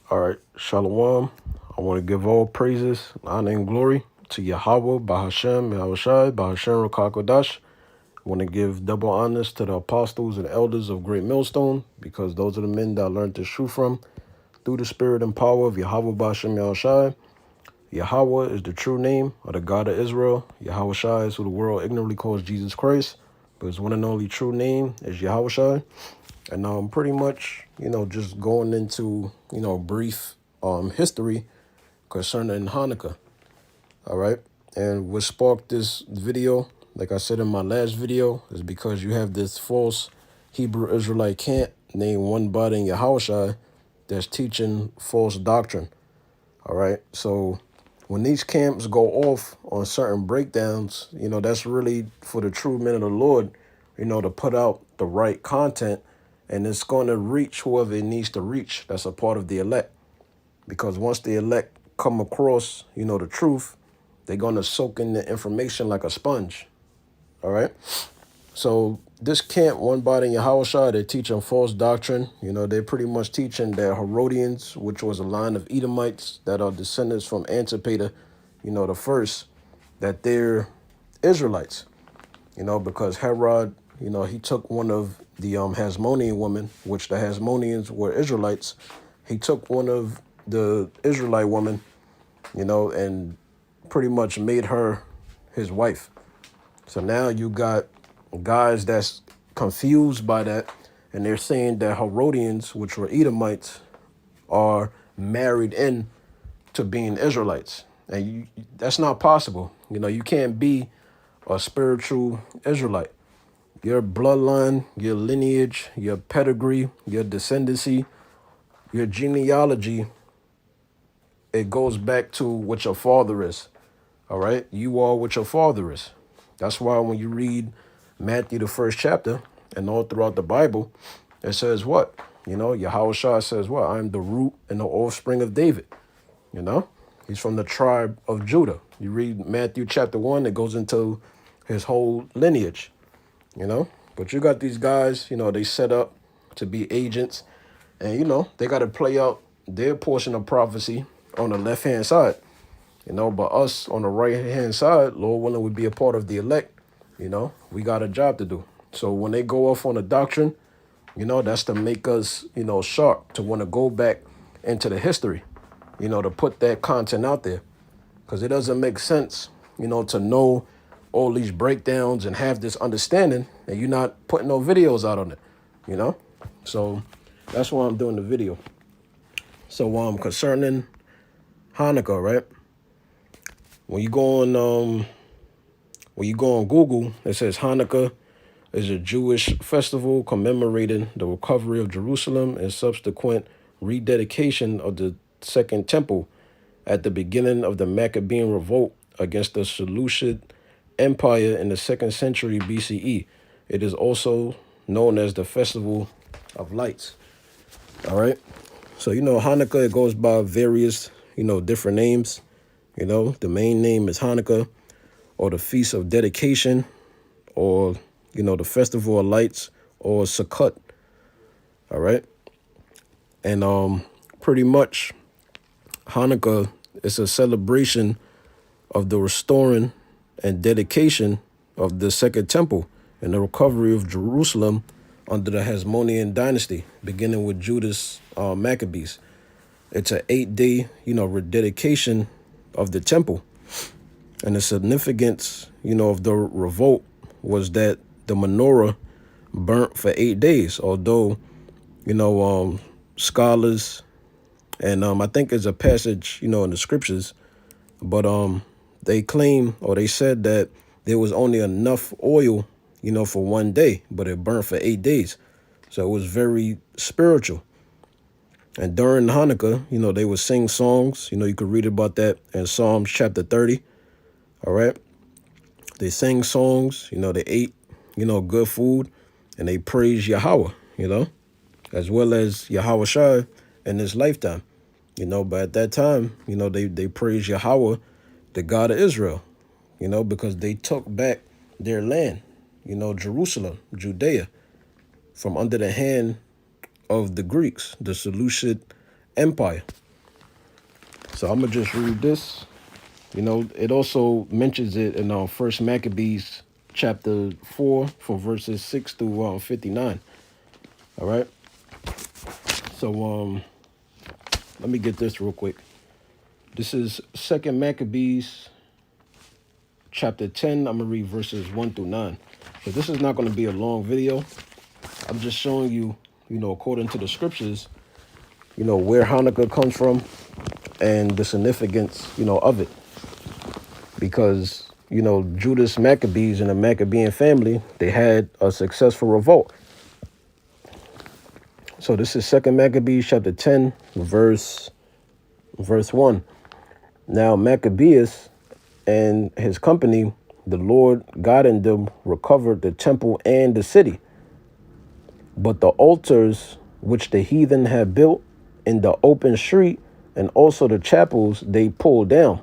All right, Shalom. I want to give all praises, honor, and glory to Yahweh, Bahashem, Yahushai, Bahashem, Rakakodash. I want to give double honors to the apostles and elders of Great Millstone, because those are the men that I learned this truth from through the spirit and power of Yahweh, Bahashem, Yahushai. Yahweh is the true name of the God of Israel. Yahushai is who the world ignorantly calls Jesus Christ, but his one and only true name is Yahushai. And pretty much, just going into, brief history concerning Hanukkah. All right. And what sparked this video, like I said in my last video, is because you have this false Hebrew Israelite camp named One Body in Yahushua that's teaching false doctrine. All right. So when these camps go off on certain breakdowns, that's really for the true men of the Lord, to put out the right content, and it's going to reach whoever it needs to reach. That's a part of the elect. Because once the elect come across, the truth, they're going to soak in the information like a sponge. All right. So this camp, One Body in Yahushua, they're teaching false doctrine. They're pretty much teaching that Herodians, which was a line of Edomites that are descendants from Antipater, the first, that they're Israelites, because Herod, he took one of the Hasmonean women, which the Hasmoneans were Israelites. He took one of the Israelite women, and pretty much made her his wife. So now you got guys that's confused by that, and they're saying that Herodians, which were Edomites, are married in to being Israelites. And that's not possible. You can't be a spiritual Israelite. Your bloodline, your lineage, your pedigree, your descendancy, your genealogy, it goes back to what your father is. All right? You are what your father is. That's why when you read Matthew, the first chapter, and all throughout the Bible, it says what? Yahushua says what? I am the root and the offspring of David. He's from the tribe of Judah. You read Matthew chapter 1, it goes into his whole lineage, But you got these guys, they set up to be agents, and, they got to play out their portion of prophecy on the left-hand side. But us on the right-hand side, Lord willing, would be a part of the elect. We got a job to do. So when they go off on a doctrine, that's to make us, sharp, to want to go back into the history, to put that content out there. Because it doesn't make sense, to know all these breakdowns and have this understanding, and you're not putting no videos out on it, So that's why I'm doing the video. So concerning Hanukkah, right? When you go on Google, it says Hanukkah is a Jewish festival commemorating the recovery of Jerusalem and subsequent rededication of the Second Temple at the beginning of the Maccabean revolt against the Seleucid Empire in the 2nd century BCE. It is also known as the Festival of Lights. All right. So, Hanukkah, it goes by various, different names. The main name is Hanukkah, or the Feast of Dedication, or, the Festival of Lights, or Sukkot. All right. And pretty much Hanukkah is a celebration of the restoring and dedication of the Second Temple and the recovery of Jerusalem under the Hasmonean dynasty, beginning with Judah's Maccabees. It's an 8-day, rededication of the temple. And the significance, of the revolt was that the menorah burnt for 8 days, although, scholars, and I think there's a passage, in the scriptures, but they claim, or they said, that there was only enough oil, for 1 day, but it burnt for 8 days. So it was very spiritual. And during Hanukkah, they would sing songs. You could read about that in Psalms chapter 30. All right. They sang songs, they ate, good food, and they praised Yahweh, as well as Yahushua in his lifetime. But at that time, they praised Yahweh, the God of Israel, because they took back their land, Jerusalem, Judea, from under the hand of the Greeks, the Seleucid empire. So I'm going to just read this. It also mentions it in First Maccabees chapter 4 for verses 6 through 59. All right. So let me get this real quick. This is Second Maccabees chapter 10. I'm going to read verses 1 through 9. So this is not going to be a long video. I'm just showing you, according to the scriptures, where Hanukkah comes from and the significance, of it. Because, Judas Maccabees and the Maccabean family, they had a successful revolt. So this is Second Maccabees chapter 10, verse 1. Now Maccabeus and his company, the Lord God in them, recovered the temple and the city. But the altars which the heathen had built in the open street, and also the chapels, they pulled down.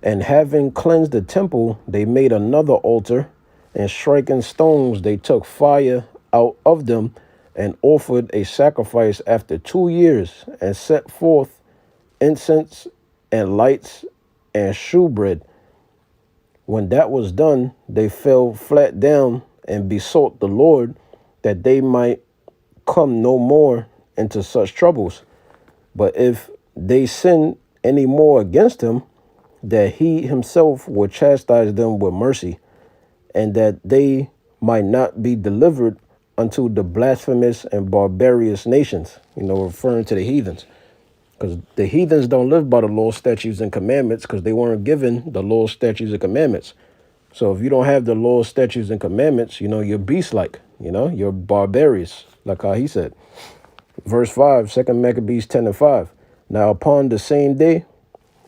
And having cleansed the temple, they made another altar, and striking stones, they took fire out of them, and offered a sacrifice after 2 years, and set forth incense and lights and shewbread. When that was done, they fell flat down and besought the Lord that they might come no more into such troubles. But if they sin any more against him, that he himself would chastise them with mercy, and that they might not be delivered unto the blasphemous and barbarous nations, referring to the heathens. Because the heathens don't live by the law, statutes, and commandments because they weren't given the law, statutes, and commandments. So if you don't have the law, statutes, and commandments, you're beast-like, you're barbarous, like how he said. Verse 5, 2 Maccabees 10 and 5. Now upon the same day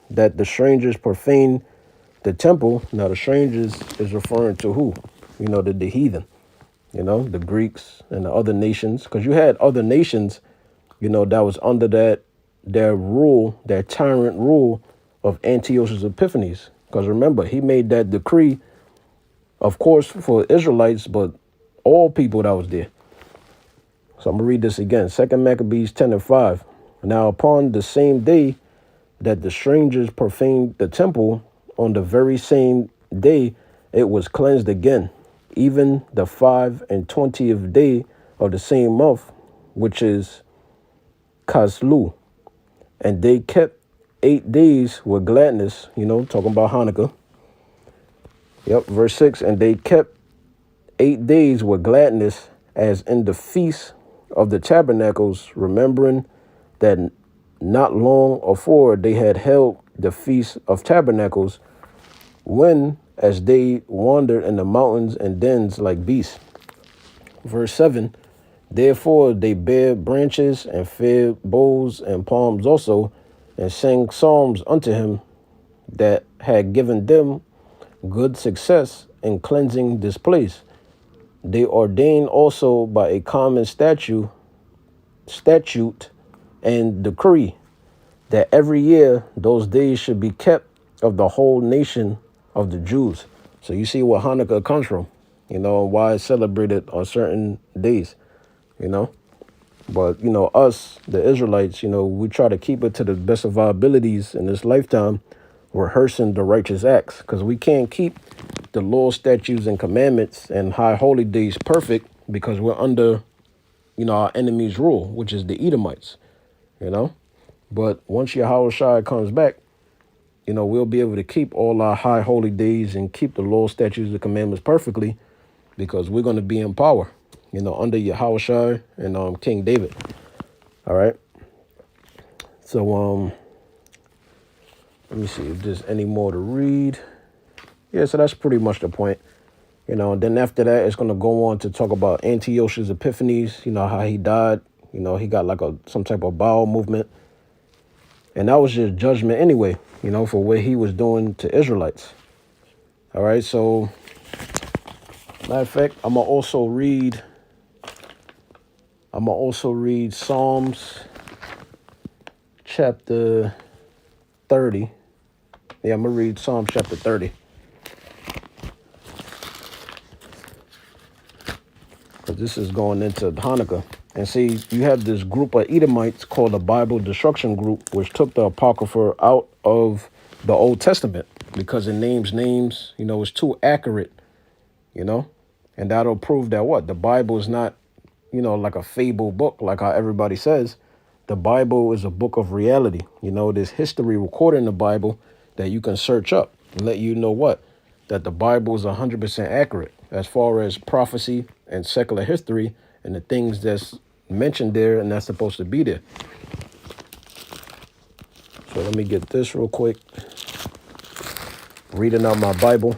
that the strangers profaned the temple, now the strangers is referring to who? The heathen, the Greeks and the other nations. Because you had other nations, that was under their rule, their tyrant rule of Antiochus Epiphanes. Because remember, he made that decree, of course, for Israelites, but all people that was there. So I'm going to read this again. 2 Maccabees 10 and 5. Now upon the same day that the strangers profaned the temple, on the very same day it was cleansed again, even the 25th day of the same month, which is Kaslu. And they kept 8 days with gladness, talking about Hanukkah. Yep, verse 6. And they kept 8 days with gladness, as in the feast of the tabernacles, remembering that not long afore they had held the feast of tabernacles, when as they wandered in the mountains and dens like beasts. Verse 7. Therefore they bare branches and fed boughs and palms also, and sang psalms unto him that had given them good success in cleansing this place. They ordained also by a common statute and decree that every year those days should be kept of the whole nation of the Jews. So you see where Hanukkah comes from, and why it's celebrated on certain days, But, us, the Israelites, we try to keep it to the best of our abilities in this lifetime, rehearsing the righteous acts, because we can't keep the law, statutes, and commandments and high holy days perfect because we're under, our enemy's rule, which is the Edomites, But once Yahweh comes back, we'll be able to keep all our high holy days and keep the law, statutes, and commandments perfectly because we're going to be in power, under Yahweh and King David. All right. So let me see if there's any more to read. Yeah, so that's pretty much the point. And then after that, it's going to go on to talk about Antiochus Epiphanes, how he died. He got like some type of bowel movement. And that was just judgment anyway, for what he was doing to Israelites. All right, so matter of fact, I'm going to also read Psalms chapter 30. Yeah, I'm going to read Psalms chapter 30. Because this is going into Hanukkah. And see, you have this group of Edomites called the Bible Destruction Group, which took the Apocrypha out of the Old Testament because it names names, it's too accurate, you know? And that'll prove that what? The Bible is not, like a fable book, like how everybody says. The Bible is a book of reality. There's history recorded in the Bible that you can search up and let you know what? That the Bible is 100% accurate as far as prophecy and secular history and the things that's mentioned there and that's supposed to be there. So let me get this real quick. Reading out my Bible.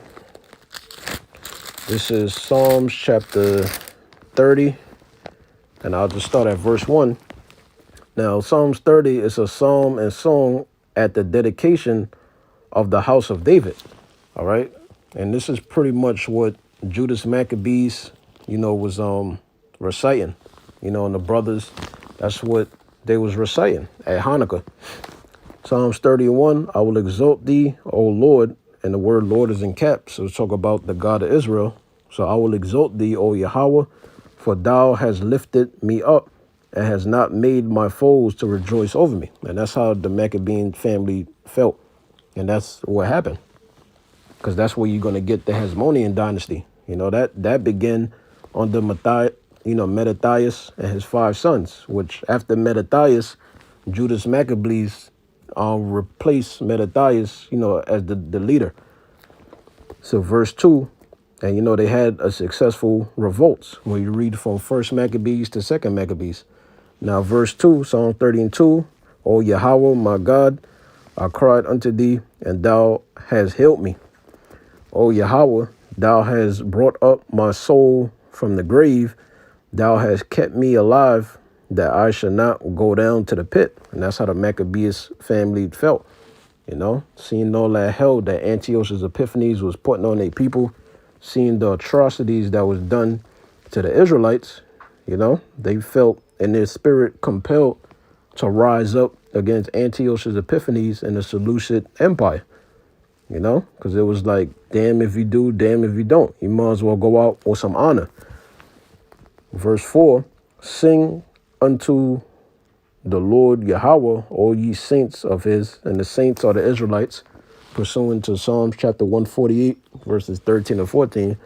This is Psalms chapter 30, and I'll just start at verse 1. Now, Psalms 30 is a psalm and song at the dedication of the house of David. All right. And this is pretty much what Judas Maccabees, was reciting, and the brothers, that's what they was reciting at Hanukkah. Psalms 31, I will exalt thee, O Lord, and the word Lord is in caps. So talk about the God of Israel. So I will exalt thee, O Yahweh, for thou hast lifted me up and has not made my foes to rejoice over me. And that's how the Maccabean family felt. And that's what happened. Because that's where you're going to get the Hasmonean dynasty. That began under Mattathias and his 5 sons, which after Mattathias, Judas Maccabees replaced Mattathias, as the leader. So verse 2, and they had a successful revolt when you read from 1st Maccabees to 2nd Maccabees. Now verse 2, Psalm 32, O Yahweh, my God, I cried unto thee, and thou hast healed me. O Yahweh, thou hast brought up my soul from the grave. Thou hast kept me alive, that I should not go down to the pit. And that's how the Maccabees family felt, seeing all that hell that Antiochus Epiphanes was putting on their people, seeing the atrocities that was done to the Israelites, they felt in their spirit compelled to rise up against Antiochus Epiphanes and the Seleucid Empire. Because it was like, damn if you do, damn if you don't. You might as well go out with some honor. Verse 4, sing unto the Lord Yahweh, all ye saints of his, and the saints are the Israelites, pursuant to Psalms chapter 148, verses 13 and 14,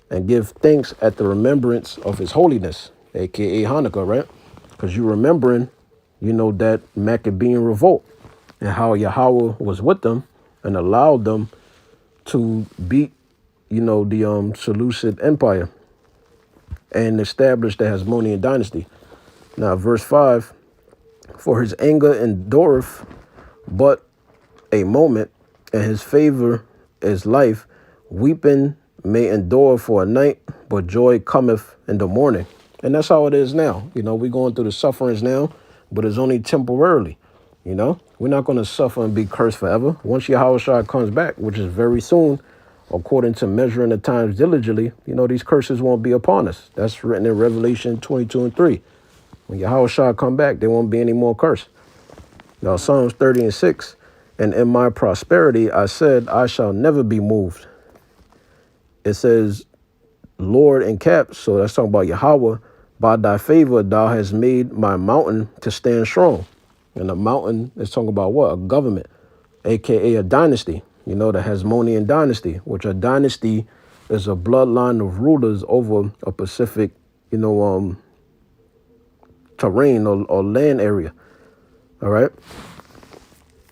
and give thanks at the remembrance of his holiness, a.k.a. Hanukkah, right? Because you're remembering, that Maccabean revolt and how Yahweh was with them and allowed them to beat, the Seleucid Empire and establish the Hasmonean dynasty. Now, verse 5, for his anger endureth but a moment, and his favor is life. Weeping may endure for a night, but joy cometh in the morning. And that's how it is now. We're going through the sufferings now, but it's only temporarily. We're not going to suffer and be cursed forever. Once Yahushua comes back, which is very soon, according to measuring the times diligently, these curses won't be upon us. That's written in Revelation 22 and 3. When Yahushua come back, there won't be any more curse. Now, Psalms 30 and 6, and in my prosperity, I said, I shall never be moved. It says, Lord in caps, so that's talking about Yahweh. By thy favor, thou hast made my mountain to stand strong. And a mountain is talking about what? A government, a.k.a. a dynasty, the Hasmonean dynasty, which a dynasty is a bloodline of rulers over a specific, terrain or land area. All right.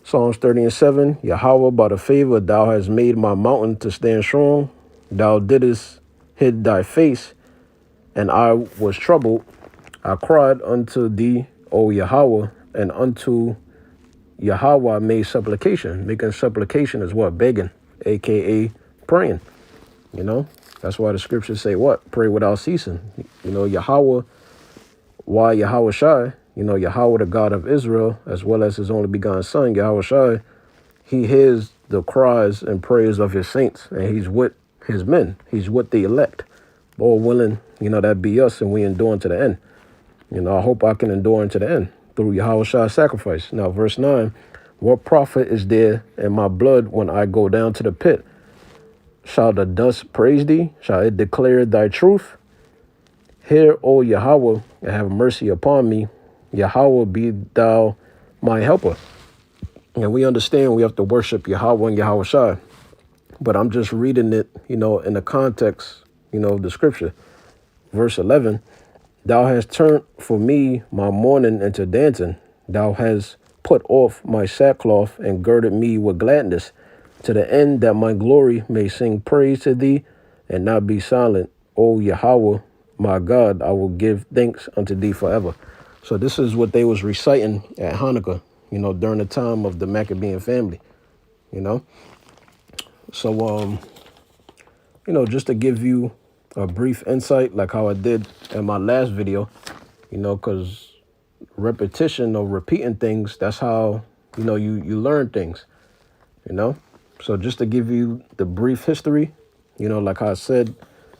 Psalms 30 and 7, Yahweh, by the favor, thou hast made my mountain to stand strong. Thou didst hid thy face, and I was troubled. I cried unto thee, O Yahweh, and unto Yahweh I made supplication. Making supplication is what? Begging, a.k.a. praying. That's why the scriptures say what? Pray without ceasing. Yahweh, why Yahweh Shai, Yahweh, the God of Israel, as well as his only begotten son, Yahweh Shai, he hears the cries and prayers of his saints, and he's with his men. He's with the elect. All willing, that be us, and we endure to the end. I hope I can endure unto the end through Yahweh Shai's sacrifice. Now, verse 9, what profit is there in my blood when I go down to the pit? Shall the dust praise thee? Shall it declare thy truth? Hear, O Yahweh, and have mercy upon me. Yahweh, be thou my helper. And we understand we have to worship Yahweh and Yahweh Shai. But I'm just reading it, in the context, of the scripture. Verse 11, thou hast turned for me my mourning into dancing. Thou hast put off my sackcloth and girded me with gladness, to the end that my glory may sing praise to thee and not be silent. O Yahweh, my God, I will give thanks unto thee forever. So this is what they was reciting at Hanukkah, during the time of the Maccabean family, So, just to give you a brief insight, like how I did in my last video, because repetition or repeating things, that's how, you learn things, So just to give you the brief history, like I said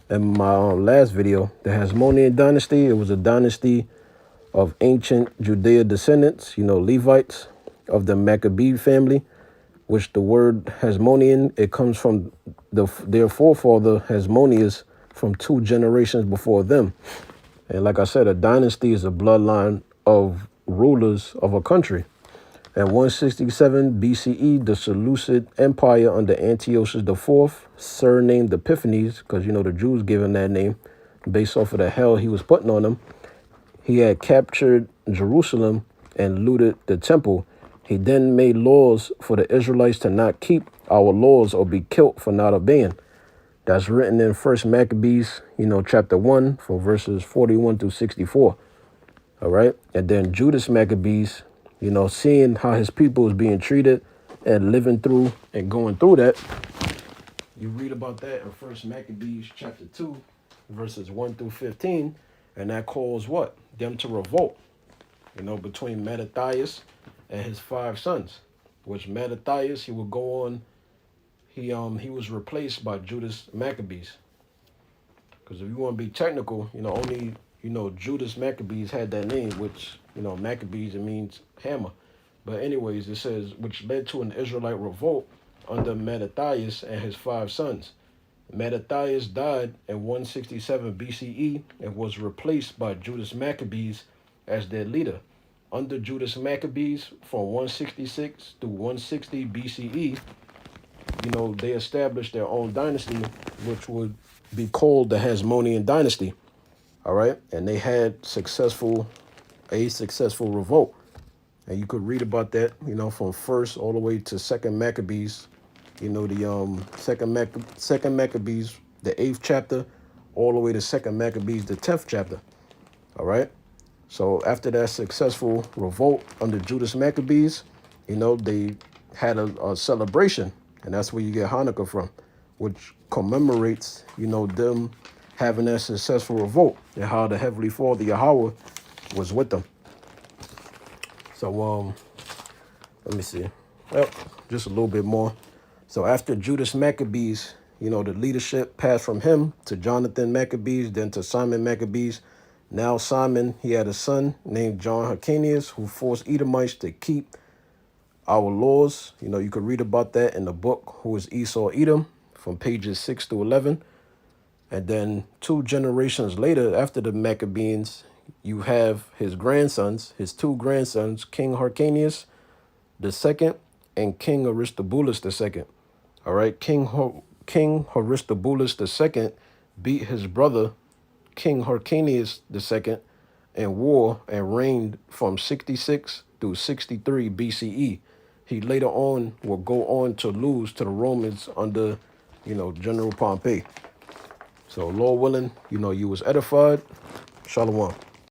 in my last video, the Hasmonean dynasty, it was a dynasty of ancient Judea descendants, Levites of the Maccabee family, which the word Hasmonean, it comes from their forefather Hasmoneus from 2 generations before them. And like I said, a dynasty is a bloodline of rulers of a country. At 167 BCE, the Seleucid Empire under Antiochus IV, surnamed Epiphanes, because the Jews gave him that name based off of the hell he was putting on them. He had captured Jerusalem and looted the temple. He then made laws for the Israelites to not keep our laws or be killed for not obeying. That's written in First Maccabees, chapter 1, from verses 41 through 64. All right. And then Judas Maccabees, seeing how his people was being treated and living through and going through that. You read about that in First Maccabees chapter 2, verses 1 through 15. And that calls what? Them to revolt, between Mattathias and his 5 sons, which Mattathias, he would go on, he was replaced by Judas Maccabees. Because if you want to be technical, only, Judas Maccabees had that name, which, Maccabees, it means hammer. But anyways, it says, which led to an Israelite revolt under Mattathias and his 5 sons. Mattathias died in 167 BCE and was replaced by Judas Maccabees as their leader. Under Judas Maccabees, from 166 to 160 BCE, they established their own dynasty, which would be called the Hasmonean dynasty. All right, and they had a successful revolt, and you could read about that, from first all the way to Second Maccabees. The Second Maccabees, the 8th chapter, all the way to Second Maccabees, the 10th chapter. All right. So after that successful revolt under Judas Maccabees, they had a celebration, and that's where you get Hanukkah from, which commemorates, them having that successful revolt and how the Heavenly Father Yahweh was with them. So let me see. Well, just a little bit more. So after Judas Maccabees, the leadership passed from him to Jonathan Maccabees, then to Simon Maccabees. Now Simon, he had a son named John Hyrcanus who forced Edomites to keep our laws. You could read about that in the book Who is Esau Edom from pages 6 to 11. And then 2 generations later, after the Maccabees, you have his 2 grandsons, King Hyrcanus II and King Aristobulus II. All right, King Aristobulus II beat his brother, King Hyrcanus II, in war and reigned from 66 through 63 BCE. He later on will go on to lose to the Romans under, General Pompey. So, Lord willing, you was edified. Shalom.